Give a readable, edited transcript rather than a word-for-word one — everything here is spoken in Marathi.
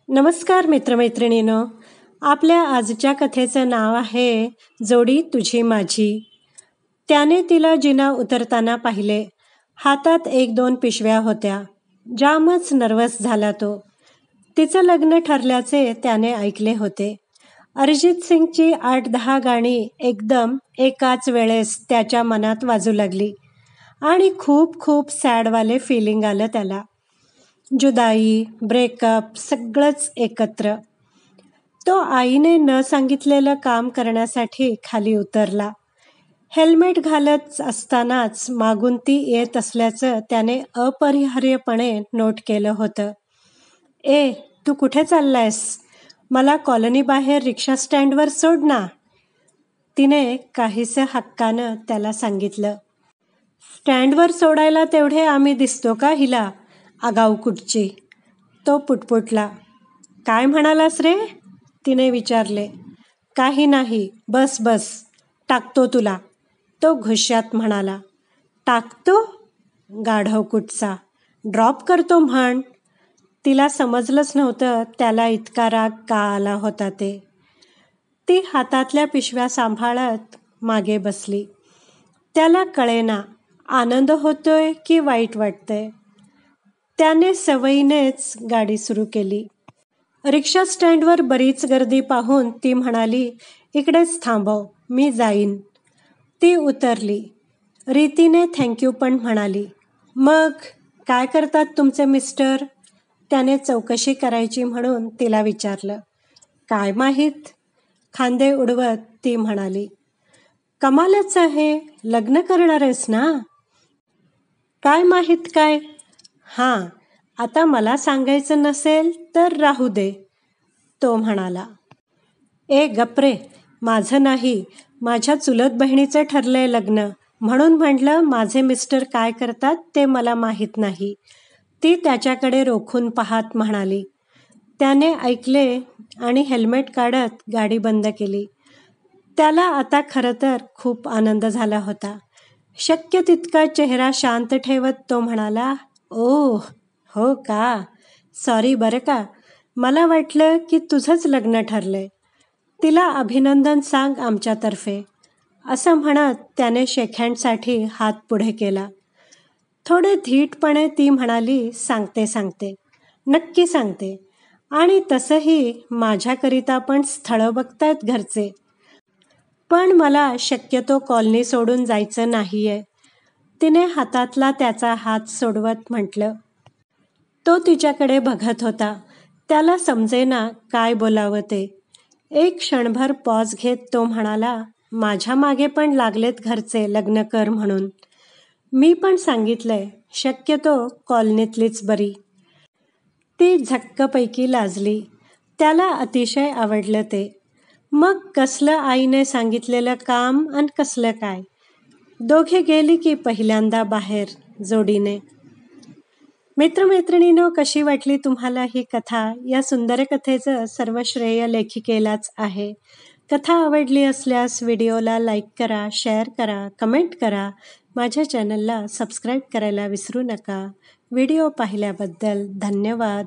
नमस्कार मित्रमैत्रिणींनो, आपल्या आजच्या कथेचं नाव आहे जोडी तुझी माझी. त्याने तिला जिना उतरताना पाहिले. हातात 1-2 पिशव्या होत्या. जामच नर्वस झाला तो. तिचं लग्न ठरल्याचे त्याने ऐकले होते. अरिजित सिंगची 8-10 गाणी एकदम एकाच वेळेस त्याच्या मनात वाजू लागली आणि खूप खूप सॅडवाले फिलिंग आलं त्याला. जुदाई, ब्रेकअप सगळंच एकत्र. तो आईने न सांगितलेलं काम करण्यासाठी खाली उतरला. हेल्मेट घालत असतानाच मागून ती येत असल्याचं त्याने अपरिहार्यपणे नोट केलं होतं. तू कुठे चाललायस? मला कॉलनी बाहेर रिक्षा स्टँडवर सोड ना, तिने काहीसं हक्कानं त्याला सांगितलं. स्टँडवर सोडायला तेवढे आम्ही दिसतो का हिला, आगाऊ कुठची, तो पुटपुटला. काय म्हणालास रे, तिने विचारले. काही नाही, बस बस, टाकतो तुला, तो घुश्यात म्हणाला. टाकतो? गाढव कुठचा, ड्रॉप करतो म्हण. तिला समजलंच नव्हतं त्याला इतका राग का आला होता ते. ती हातातल्या पिशव्या सांभाळत मागे बसली. त्याला कळेना आनंद होतोय की वाईट वाटतंय. त्याने सवयीनेच गाडी सुरू केली. रिक्षा स्टँडवर बरीच गर्दी पाहून ती म्हणाली, इकडेच थांबव, मी जाईन. ती उतरली. रीतीने थँक्यू पण म्हणाली. मग काय करतात तुमचे मिस्टर, त्याने चौकशी करायची म्हणून तिला विचारलं. काय माहीत, खांदे उडवत ती म्हणाली. कमालच आहे, लग्न करणार आहेस ना? काय माहीत काय? हां, आता मला सांगायचं नसेल तर राहू दे, तो म्हणाला. गप रे, माझं नाही, माझ्या चुलत बहिणीचं ठरलंय लग्न, म्हणून म्हटलं माझे मिस्टर काय करतात ते मला माहीत नाही, ती त्याच्याकडे रोखून पाहत म्हणाली. त्याने ऐकले आणि हेल्मेट काढत गाडी बंद केली. त्याला आता खरं तर खूप आनंद झाला होता. शक्य तितका चेहरा शांत ठेवत तो म्हणाला, ओह हो का, सॉरी बरं का, मला वाटलं की तुझंच लग्न ठरलंय. तिला अभिनंदन सांग आमच्यातर्फे, असं म्हणत त्याने शेकहँडसाठी हात पुढे केला. थोडे धीटपणे ती म्हणाली, सांगते, नक्की सांगते, आणि तसंही माझ्याकरिता पण स्थळं बघतायत घरचे, पण मला शक्यतो कॉलनी सोडून जायचं नाहीये, तिने हातातला त्याचा हात सोडवत म्हटलं. तो तिच्याकडे बघत होता. त्याला समजेना काय बोलावं ते. एक क्षणभर पॉज घेत तो म्हणाला, माझ्या मागे पण लागलेत घरचे लग्न कर म्हणून. मी पण सांगितलंय, शक्यतो कॉलनीतलीच बरी. ती झक्कपैकी लाजली. त्याला अतिशय आवडलं ते. मग कसलं आईने सांगितलेलं काम आणि कसलं काय. दोघे गेली की पहिल्यांदा बाहेर जोडीने. मित्रमैत्रिणींनो, कशी वाटली तुम्हाला ही कथा? या सुंदर कथेचं सर्व श्रेय लेखिकेलाच आहे. कथा आवडली असल्यास व्हिडिओला लाईक करा, शेअर करा, कमेंट करा. माझ्या चॅनलला सबस्क्राईब करायला विसरू नका. व्हिडिओ पाहिल्याबद्दल धन्यवाद.